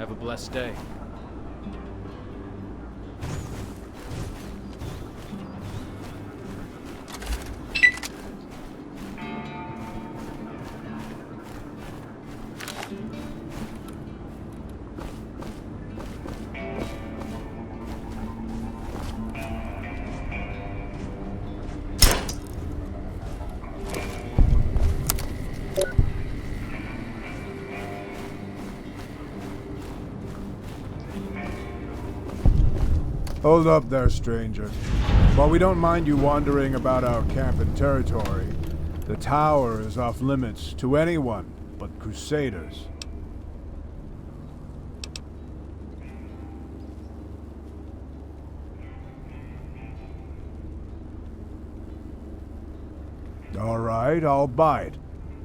Have a blessed day. Hold up there, stranger. While we don't mind you wandering about our camp and territory, the tower is off limits to anyone but Crusaders. Alright, I'll bite.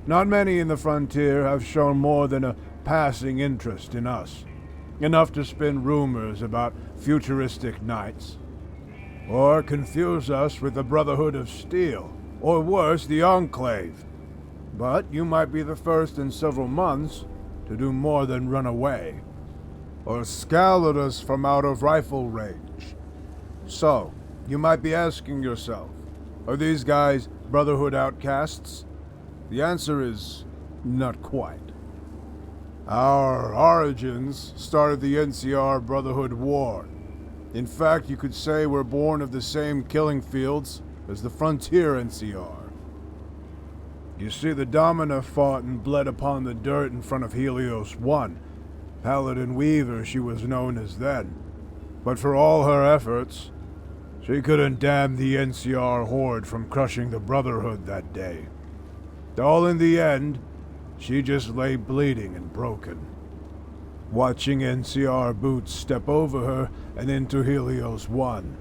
Not many in the frontier have shown more than a passing interest in us. Enough to spin rumors about futuristic knights. Or confuse us with the Brotherhood of Steel. Or worse, the Enclave. But you might be the first in several months to do more than run away. Or scowl at us from out of rifle range. So, you might be asking yourself, are these guys Brotherhood outcasts? The answer is, not quite. Our origins started the NCR Brotherhood War. In fact, you could say we're born of the same killing fields as the Frontier NCR. You see, the Domina fought and bled upon the dirt in front of Helios 1. Paladin Weaver, she was known as then. But for all her efforts, she couldn't damn the NCR horde from crushing the Brotherhood that day. All in the end, she just lay bleeding and broken, watching NCR boots step over her and into Helios 1.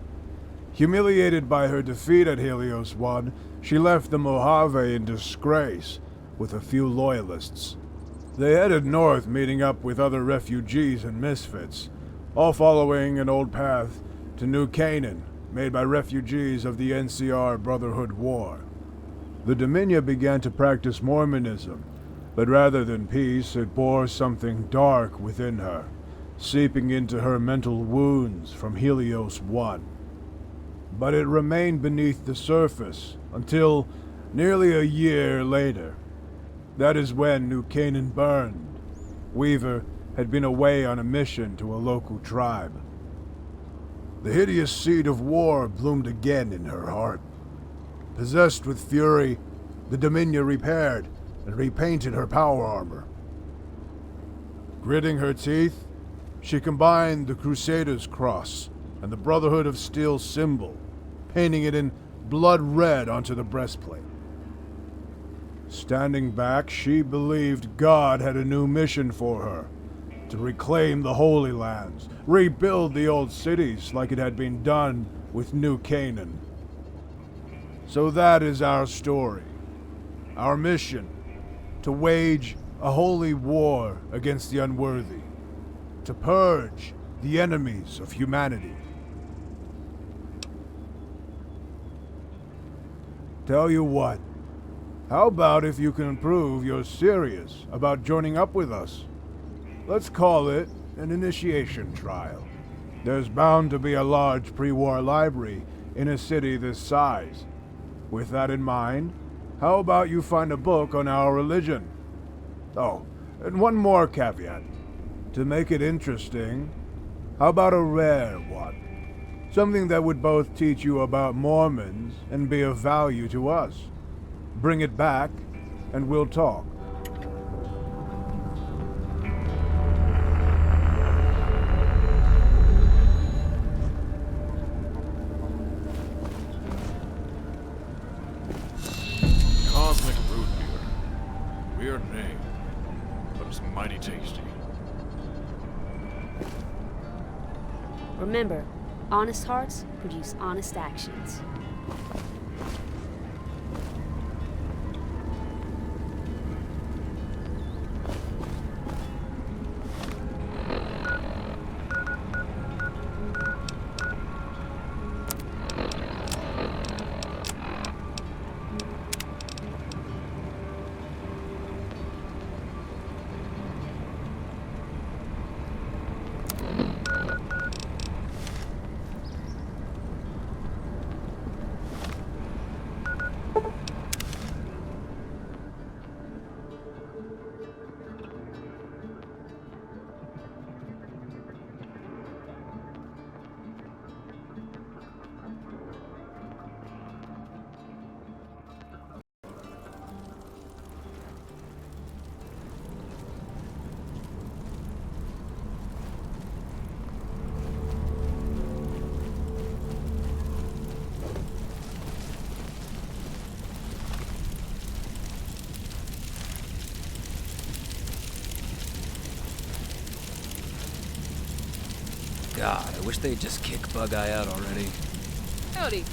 Humiliated by her defeat at Helios 1, she left the Mojave in disgrace with a few loyalists. They headed north, meeting up with other refugees and misfits, all following an old path to New Canaan, made by refugees of the NCR Brotherhood War. The Dominia began to practice Mormonism, but rather than peace, it bore something dark within her, seeping into her mental wounds from Helios 1. But it remained beneath the surface until nearly a year later. That is when New Canaan burned. Weaver had been away on a mission to a local tribe. The hideous seed of war bloomed again in her heart. Possessed with fury, the Dominia repaired and repainted her power armor. Gritting her teeth, she combined the Crusaders' cross and the Brotherhood of Steel symbol, painting it in blood red onto the breastplate. Standing back, she believed God had a new mission for her, to reclaim the Holy Lands, rebuild the old cities like it had been done with New Canaan. So that is our story, our mission, to wage a holy war against the unworthy, to purge the enemies of humanity. Tell you what, how about if you can prove you're serious about joining up with us? Let's call it an initiation trial. There's bound to be a large pre-war library in a city this size. With that in mind, how about you find a book on our religion? Oh, and one more caveat. To make it interesting, how about a rare one? Something that would both teach you about Mormons and be of value to us. Bring it back, and we'll talk. Cosmic root beer. Weird name, but it's mighty tasty. Remember, honest hearts produce honest actions. God, I wish they'd just kick Bug-Eye out already. Howdy.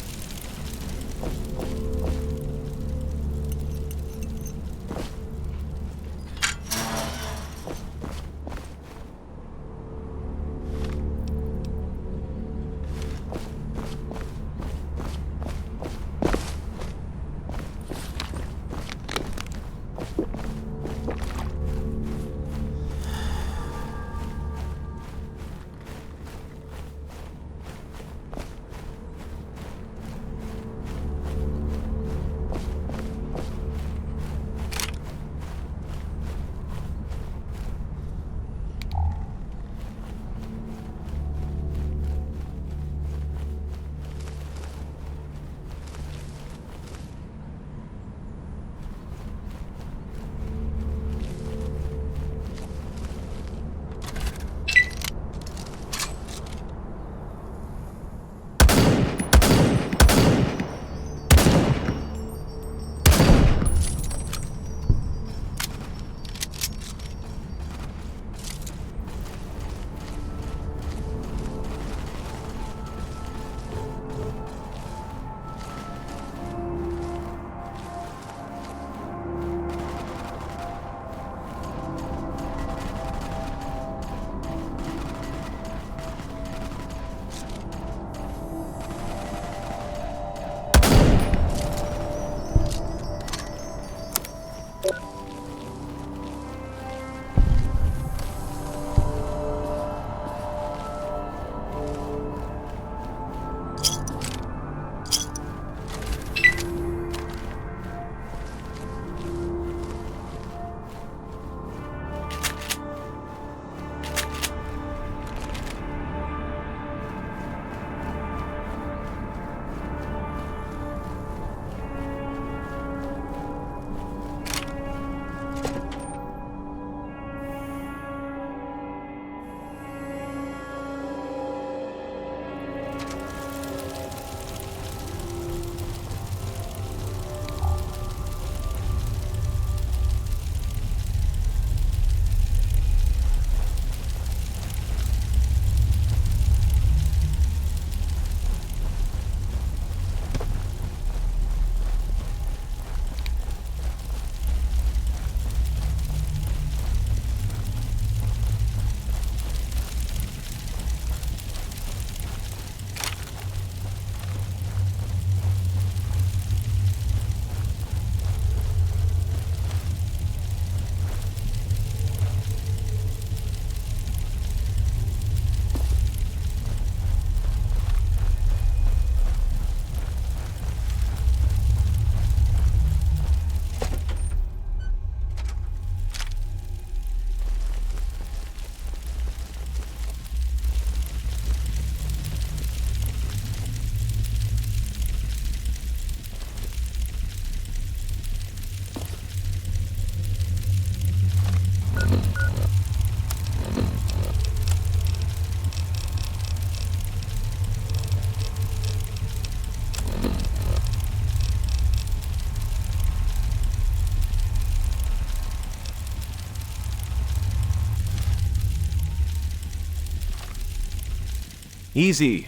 Easy.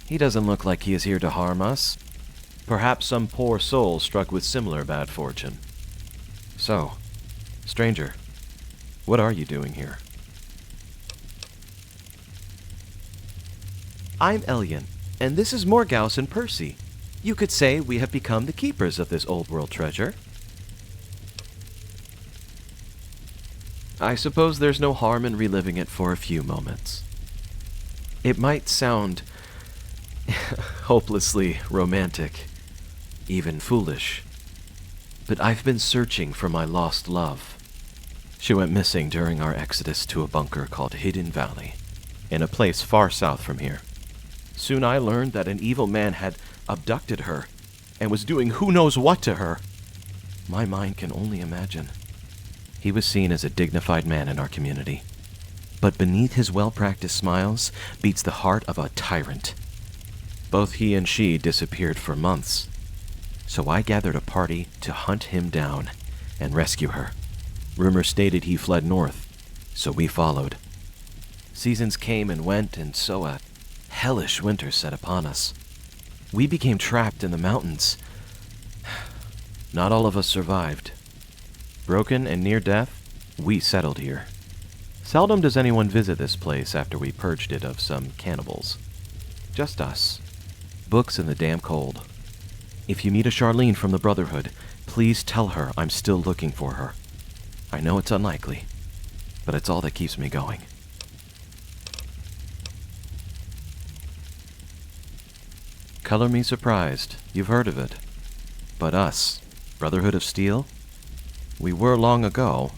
He doesn't look like he is here to harm us. Perhaps some poor soul struck with similar bad fortune. So, stranger, what are you doing here? I'm Elyan, and this is Morgaus and Percy. You could say we have become the keepers of this old world treasure. I suppose there's no harm in reliving it for a few moments. It might sound hopelessly romantic, even foolish, but I've been searching for my lost love. She went missing during our exodus to a bunker called Hidden Valley, in a place far south from here. Soon I learned that an evil man had abducted her and was doing who knows what to her. My mind can only imagine. He was seen as a dignified man in our community, but beneath his well-practiced smiles beats the heart of a tyrant. Both he and she disappeared for months, so I gathered a party to hunt him down and rescue her. Rumor stated he fled north, so we followed. Seasons came and went, and so a hellish winter set upon us. We became trapped in the mountains. Not all of us survived. Broken and near death, we settled here. Seldom does anyone visit this place after we purged it of some cannibals. Just us. Books in the damn cold. If you meet a Charlene from the Brotherhood, please tell her I'm still looking for her. I know it's unlikely, but it's all that keeps me going. Color me surprised. You've heard of it. But us, Brotherhood of Steel? We were long ago.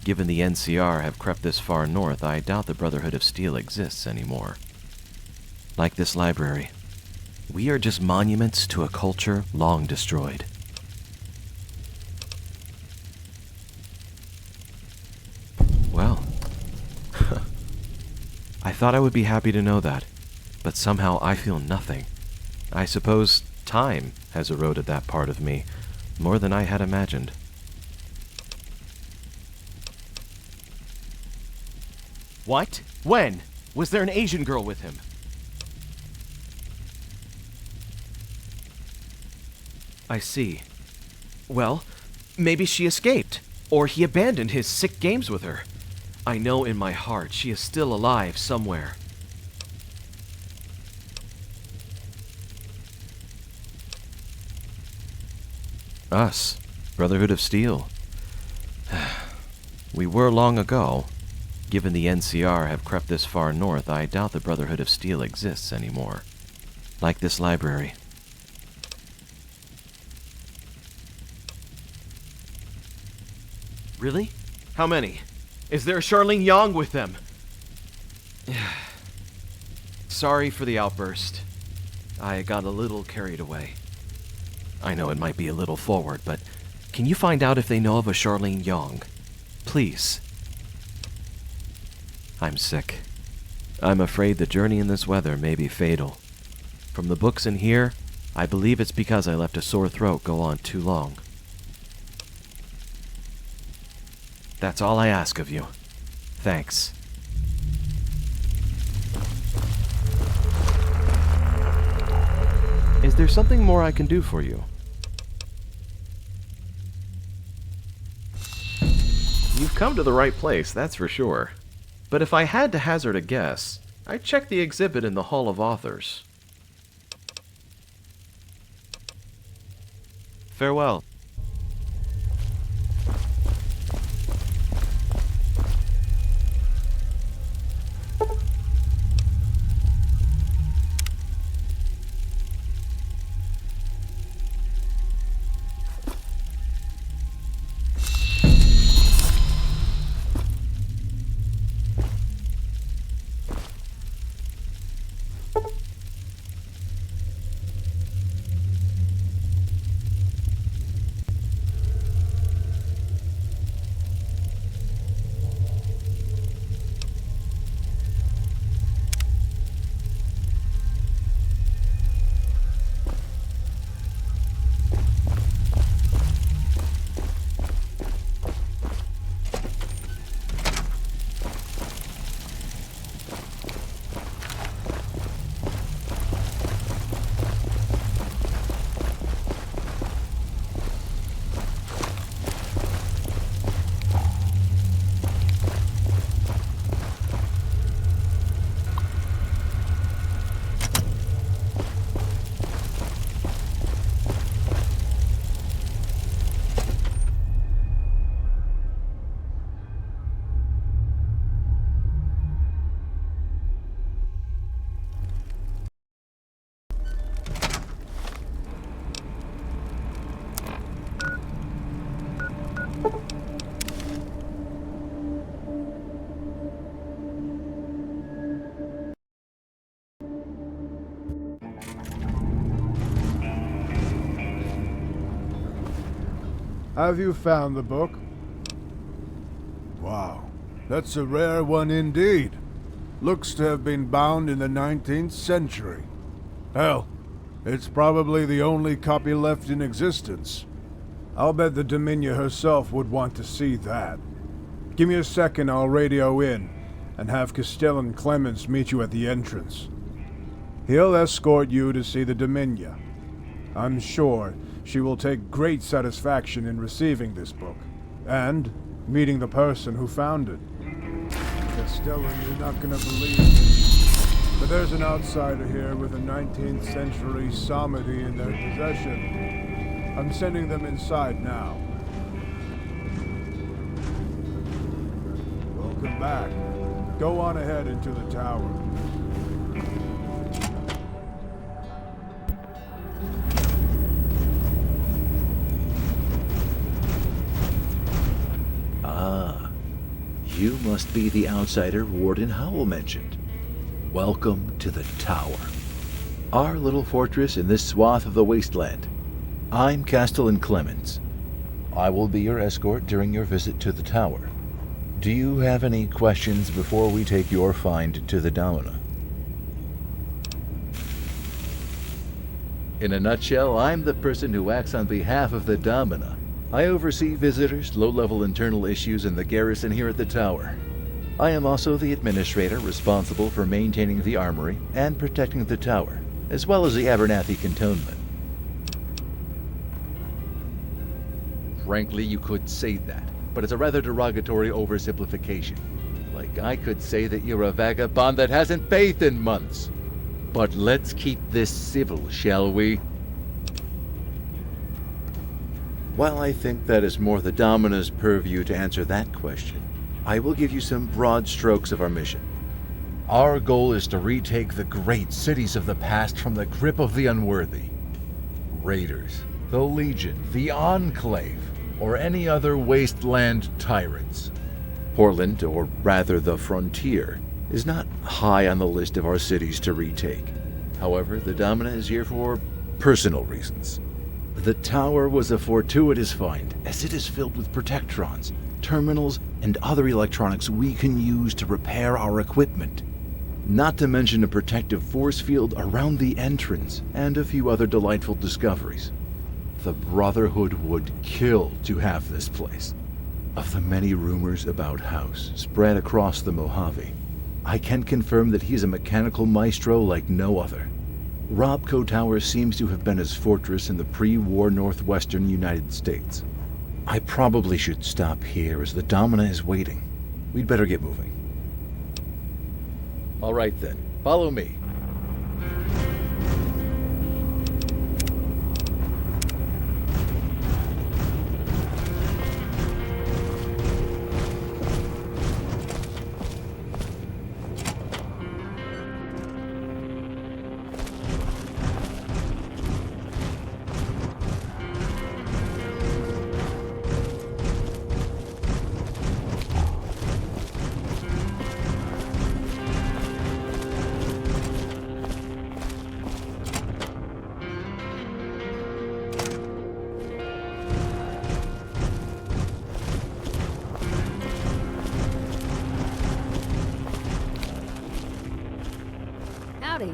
Given the NCR have crept this far north, I doubt the Brotherhood of Steel exists anymore. Like this library, we are just monuments to a culture long destroyed. Well, I thought I would be happy to know that, but somehow I feel nothing. I suppose time has eroded that part of me more than I had imagined. What? When? Was there an Asian girl with him? I see. Well, maybe she escaped, or he abandoned his sick games with her. I know in my heart she is still alive somewhere. Us, Brotherhood of Steel. We were long ago. Given the NCR have crept this far north, I doubt the Brotherhood of Steel exists anymore. Like this library. Really? How many? Is there a Charlene Yang with them? Sorry for the outburst. I got a little carried away. I know it might be a little forward, but can you find out if they know of a Charlene Yang? Please. I'm sick. I'm afraid the journey in this weather may be fatal. From the books in here, I believe it's because I left a sore throat go on too long. That's all I ask of you. Thanks. Is there something more I can do for you? You've come to the right place, that's for sure. But if I had to hazard a guess, I'd check the exhibit in the Hall of Authors. Farewell. Have you found the book? Wow, that's a rare one indeed. Looks to have been bound in the 19th century. Hell, it's probably the only copy left in existence. I'll bet the Dominia herself would want to see that. Give me a second, I'll radio in. and have Castellan Clemens meet you at the entrance. He'll escort you to see the Dominia. I'm sure she will take great satisfaction in receiving this book, and meeting the person who found it. Castellan, you're not gonna believe it, but there's an outsider here with a 19th century psalmody in their possession. I'm sending them inside now. Welcome back. Go on ahead into the tower. Ah, you must be the outsider Warden Howell mentioned. Welcome to the tower, our little fortress in this swath of the wasteland. I'm Castellan Clemens. I will be your escort during your visit to the tower. Do you have any questions before we take your find to the Domina? In a nutshell, I'm the person who acts on behalf of the Domina. I oversee visitors, low-level internal issues, and the garrison here at the tower. I am also the administrator responsible for maintaining the armory and protecting the tower, as well as the Abernathy cantonment. Frankly, you could say that, but it's a rather derogatory oversimplification. Like I could say that you're a vagabond that hasn't bathed in months. But let's keep this civil, shall we? While I think that is more the Domina's purview to answer that question, I will give you some broad strokes of our mission. Our goal is to retake the great cities of the past from the grip of the unworthy. Raiders, the Legion, the Enclave, or any other wasteland tyrants. Portland, or rather the Frontier, is not high on the list of our cities to retake. However, the Domina is here for personal reasons. The tower was a fortuitous find, as it is filled with protectrons, terminals, and other electronics we can use to repair our equipment. Not to mention a protective force field around the entrance, and a few other delightful discoveries. The Brotherhood would kill to have this place. Of the many rumors about House spread across the Mojave, I can confirm that he is a mechanical maestro like no other. RobCo Tower seems to have been his fortress in the pre-war northwestern United States. I probably should stop here as the Domina is waiting. We'd better get moving. All right then, follow me. Howdy.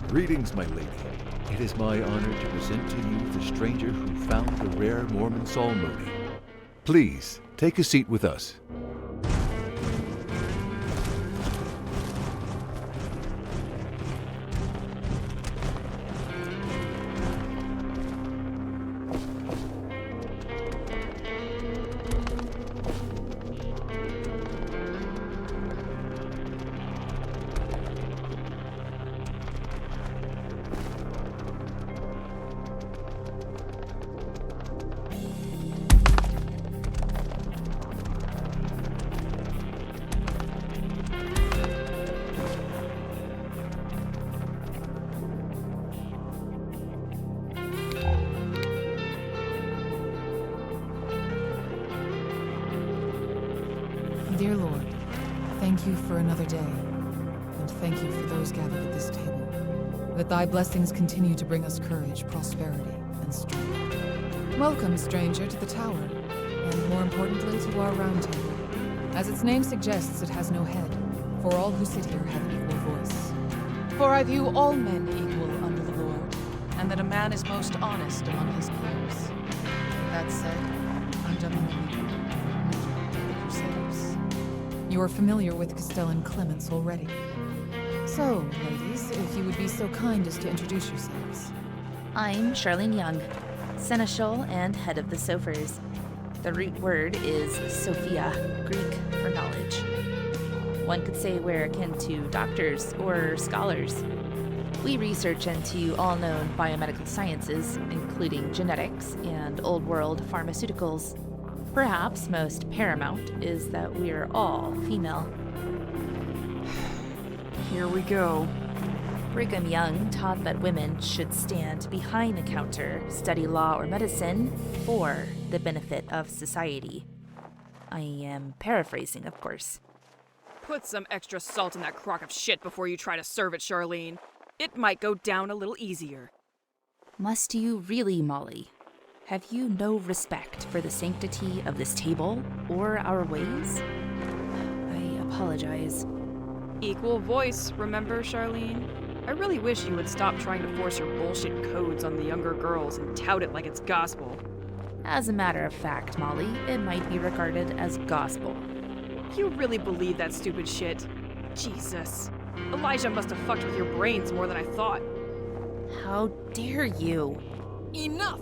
Greetings, my lady. It is my honor to present to you the stranger who found the rare Mormon psalmody. Please, take a seat with us. Thank you for another day, and thank you for those gathered at this table. That thy blessings continue to bring us courage, prosperity, and strength. Welcome, stranger, to the tower, and more importantly, to our round table. As its name suggests, it has no head, for all who sit here have an equal voice. For I view all men equal under the Lord, and that a man is most honest among his peers. That said, I'm Dominant Leader, Major of the Crusaders. You are familiar with Castellan Clements already. So, ladies, if you would be so kind as to introduce yourselves. I'm Charlene Young, Seneschal and head of the Sophers. The root word is Sophia, Greek for knowledge. One could say we're akin to doctors or scholars. We research into all known biomedical sciences, including genetics and old world pharmaceuticals. Perhaps most paramount is that we're all female. Here we go. Brigham Young taught that women should stand behind the counter, study law or medicine for the benefit of society. I am paraphrasing, of course. Put some extra salt in that crock of shit before you try to serve it, Charlene. It might go down a little easier. Must you really, Molly? Have you no respect for the sanctity of this table or our ways? I apologize. Equal voice, remember, Charlene? I really wish you would stop trying to force your bullshit codes on the younger girls and tout it like it's gospel. As a matter of fact, Molly, it might be regarded as gospel. You really believe that stupid shit? Jesus. Elijah must have fucked with your brains more than I thought. How dare you? Enough!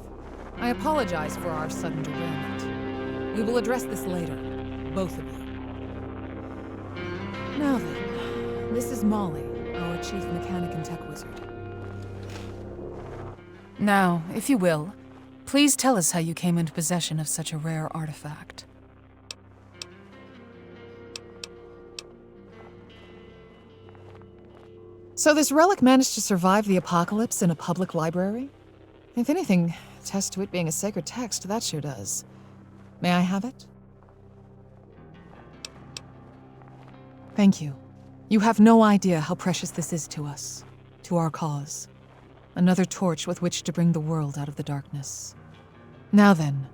I apologize for our sudden derailment. We will address this later, both of you. Now then, this is Molly, our chief mechanic and tech wizard. Now, if you will, please tell us how you came into possession of such a rare artifact. So this relic managed to survive the apocalypse in a public library? If anything attests to it being a sacred text, that sure does. May I have it? Thank you. You have no idea how precious this is to us, to our cause. Another torch with which to bring the world out of the darkness. Now then,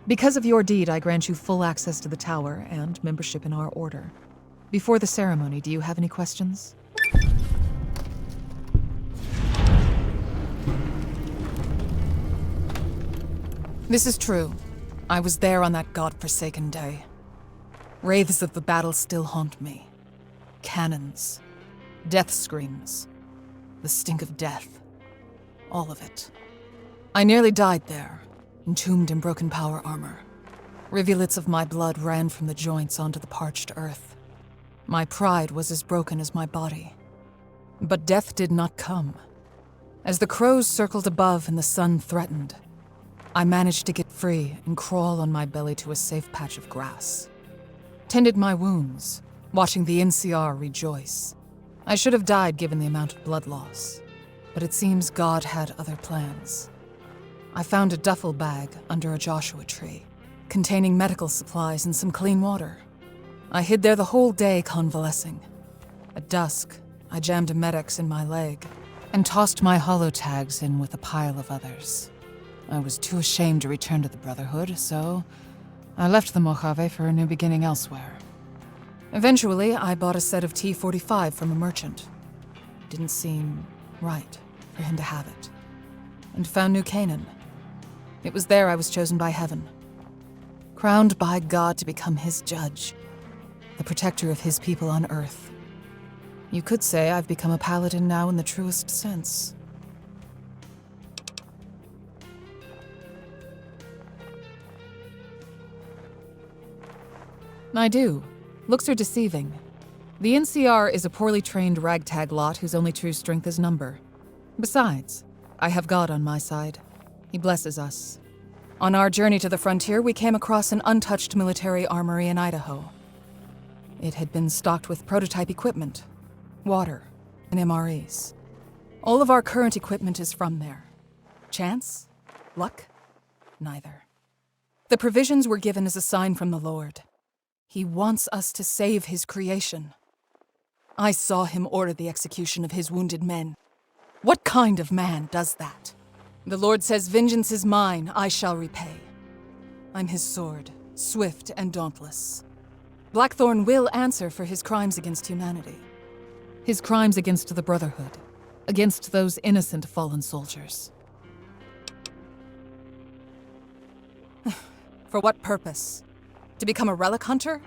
because of your deed, I grant you full access to the tower and membership in our order. Before the ceremony, do you have any questions? This is true. I was there on that godforsaken day. Wraiths of the battle still haunt me. Cannons. Death screams. The stink of death. All of it. I nearly died there, entombed in broken power armor. Rivulets of my blood ran from the joints onto the parched earth. My pride was as broken as my body. But death did not come. As the crows circled above and the sun threatened, I managed to get free and crawl on my belly to a safe patch of grass. Tended my wounds, watching the NCR rejoice. I should have died given the amount of blood loss, but it seems God had other plans. I found a duffel bag under a Joshua tree, containing medical supplies and some clean water. I hid there the whole day convalescing. At dusk, I jammed a Medex in my leg and tossed my holotags in with a pile of others. I was too ashamed to return to the Brotherhood, so I left the Mojave for a new beginning elsewhere. Eventually, I bought a set of T-45 from a merchant. Didn't seem right for him to have it. And found New Canaan. It was there I was chosen by Heaven. Crowned by God to become his judge. The protector of his people on Earth. You could say I've become a paladin now in the truest sense. I do. Looks are deceiving. The NCR is a poorly trained ragtag lot whose only true strength is number. Besides, I have God on my side. He blesses us. On our journey to the frontier, we came across an untouched military armory in Idaho. It had been stocked with prototype equipment, water, and MREs. All of our current equipment is from there. Chance? Luck? Neither. The provisions were given as a sign from the Lord. He wants us to save his creation. I saw him order the execution of his wounded men. What kind of man does that? The Lord says, vengeance is mine, I shall repay. I'm his sword, swift and dauntless. Blackthorn will answer for his crimes against humanity. His crimes against the Brotherhood, against those innocent fallen soldiers. For what purpose? To become a relic hunter?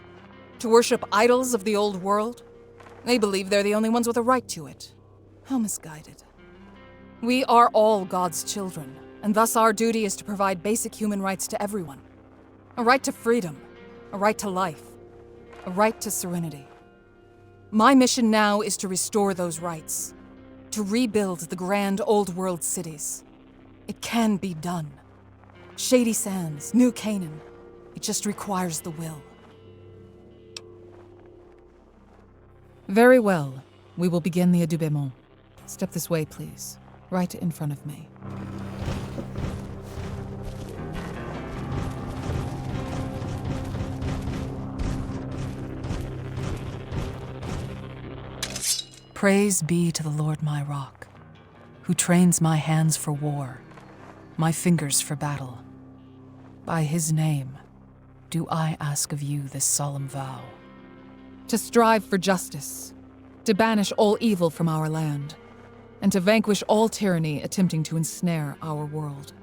To worship idols of the old world? They believe they're the only ones with a right to it. How misguided. We are all God's children, and thus our duty is to provide basic human rights to everyone. A right to freedom, a right to life, a right to serenity. My mission now is to restore those rights, to rebuild the grand old world cities. It can be done. Shady Sands, New Canaan. It just requires the will. Very well. We will begin the adoubement. Step this way, please. Right in front of me. Praise be to the Lord my rock, who trains my hands for war, my fingers for battle. By his name, do I ask of you this solemn vow. To strive for justice, to banish all evil from our land, and to vanquish all tyranny attempting to ensnare our world.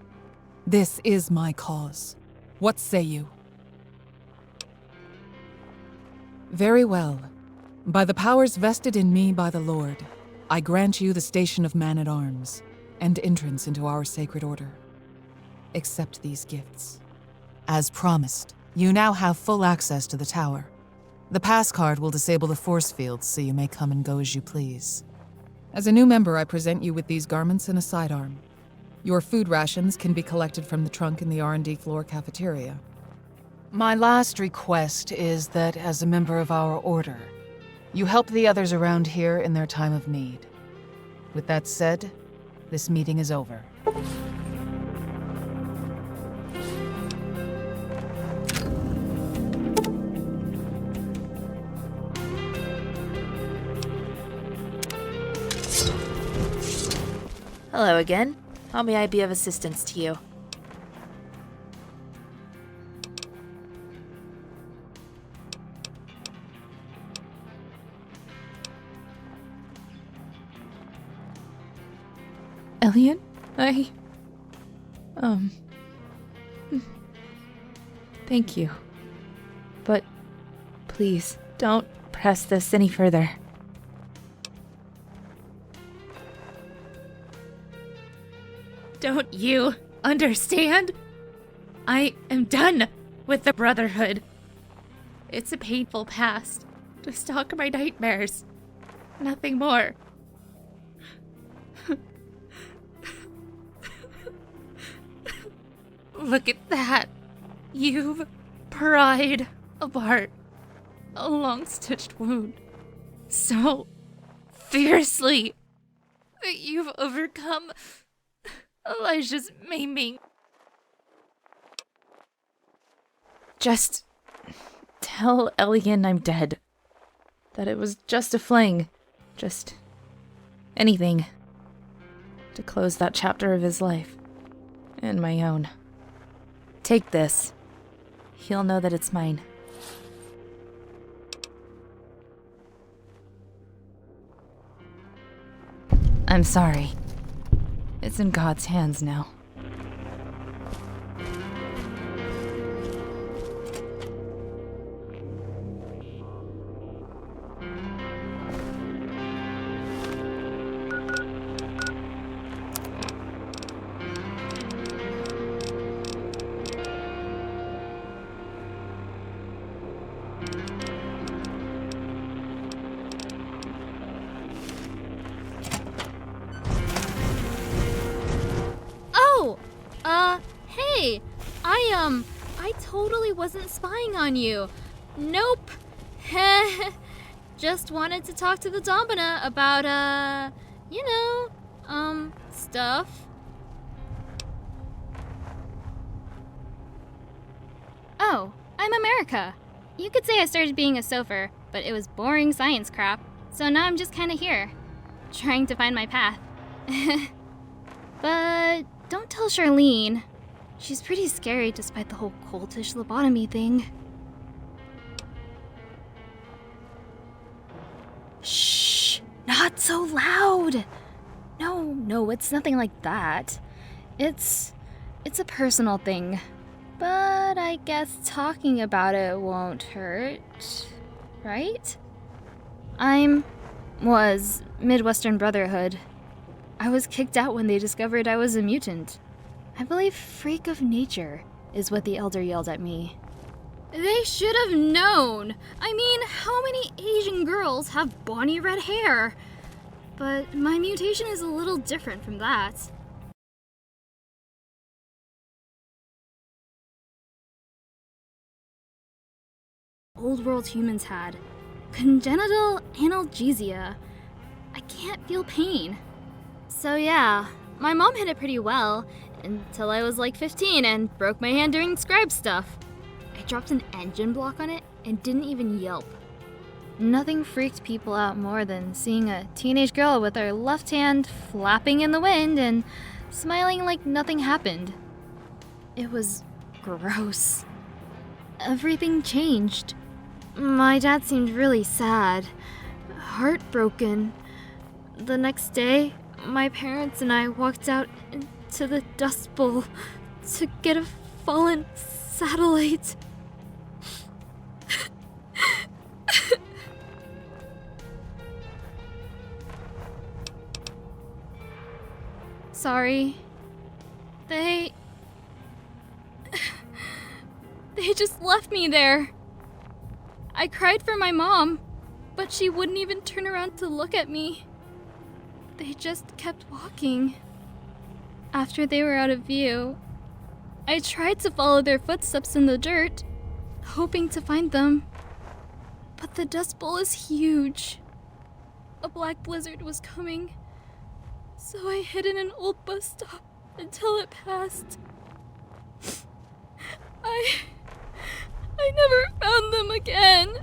This is my cause. What say you? Very well. By the powers vested in me by the Lord, I grant you the station of man-at-arms and entrance into our sacred order. Accept these gifts. As promised, you now have full access to the tower. The pass card will disable the force fields so you may come and go as you please. As a new member, I present you with these garments and a sidearm. Your food rations can be collected from the trunk in the R&D floor cafeteria. My last request is that, as a member of our order, you help the others around here in their time of need. With that said, this meeting is over. Hello again. How may I be of assistance to you? Elyan? Thank you. But please, don't press this any further. Don't you understand? I am done with the Brotherhood. It's a painful past to stalk my nightmares. Nothing more. Look at that. You've pried apart a long-stitched wound so fiercely that you've overcome Elijah's maiming. Just tell Elyan I'm dead. That it was just a fling. Just anything to close that chapter of his life. And my own. Take this. He'll know that it's mine. I'm sorry. It's in God's hands now. Hey, I totally wasn't spying on you. Nope. Just wanted to talk to the Domina about, stuff. Oh, I'm America. You could say I started being a Sopher, but it was boring science crap. So now I'm just kinda here, trying to find my path. But don't tell Charlene. She's pretty scary despite the whole cultish lobotomy thing. Shh! Not so loud! No, it's nothing like that. It's a personal thing. But I guess talking about it won't hurt, right? Was Midwestern Brotherhood. I was kicked out when they discovered I was a mutant. I believe freak of nature is what the elder yelled at me. They should have known! I mean, how many Asian girls have bonny red hair? But my mutation is a little different from that. Old world humans had congenital analgesia. I can't feel pain. So yeah, my mom hid it pretty well until I was like 15 and broke my hand doing scribe stuff. I dropped an engine block on it and didn't even yelp. Nothing freaked people out more than seeing a teenage girl with her left hand flapping in the wind and smiling like nothing happened. It was gross. Everything changed. My dad seemed really sad, heartbroken. The next day, my parents and I walked out into the Dust Bowl to get a fallen satellite. Sorry. They just left me there. I cried for my mom, but she wouldn't even turn around to look at me. They just kept walking. After they were out of view, I tried to follow their footsteps in the dirt, hoping to find them. But the Dust Bowl is huge. A black blizzard was coming, so I hid in an old bus stop until it passed. I never found them again.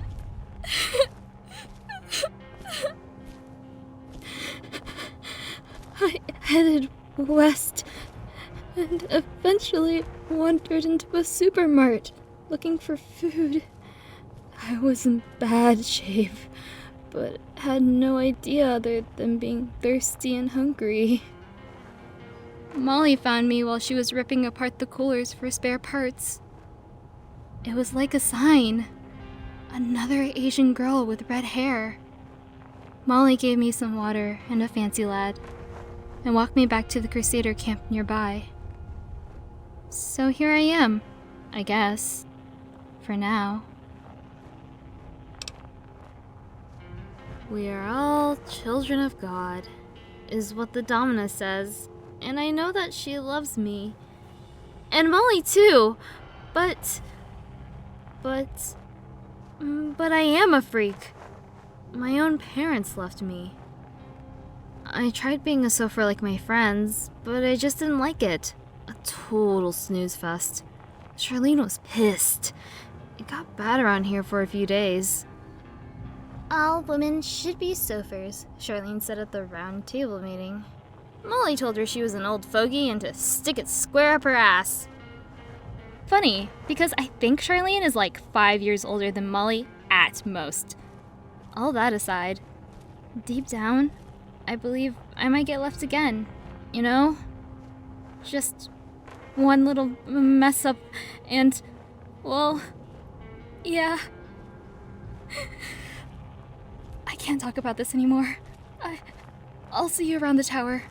I headed west and eventually wandered into a supermart looking for food. I was in bad shape, but had no idea other than being thirsty and hungry. Molly found me while she was ripping apart the coolers for spare parts. It was like a sign. Another Asian girl with red hair. Molly gave me some water and a fancy lad, and walked me back to the Crusader camp nearby. So here I am, I guess. For now. We are all children of God, is what the Domina says, and I know that she loves me. And Molly too, but I am a freak. My own parents left me. I tried being a sofer like my friends, but I just didn't like it. A total snooze fest. Charlene was pissed. It got bad around here for a few days. All women should be sofers, Charlene said at the round table meeting. Molly told her she was an old fogey and to stick it square up her ass. Funny, because I think Charlene is like 5 years older than Molly at most. All that aside, deep down, I believe I might get left again, you know? Just one little mess up and, well, yeah. I can't talk about this anymore. I'll see you around the tower.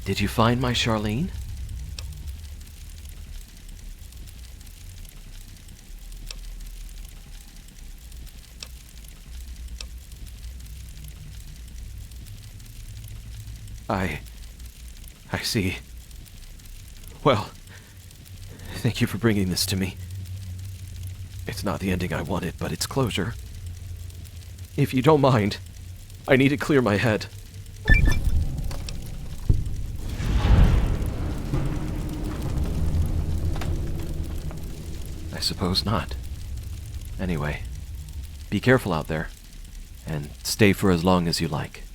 Did you find my Charlene? I see. Well, thank you for bringing this to me. It's not the ending I wanted, but it's closure. If you don't mind, I need to clear my head. I suppose not. Anyway, be careful out there, and stay for as long as you like.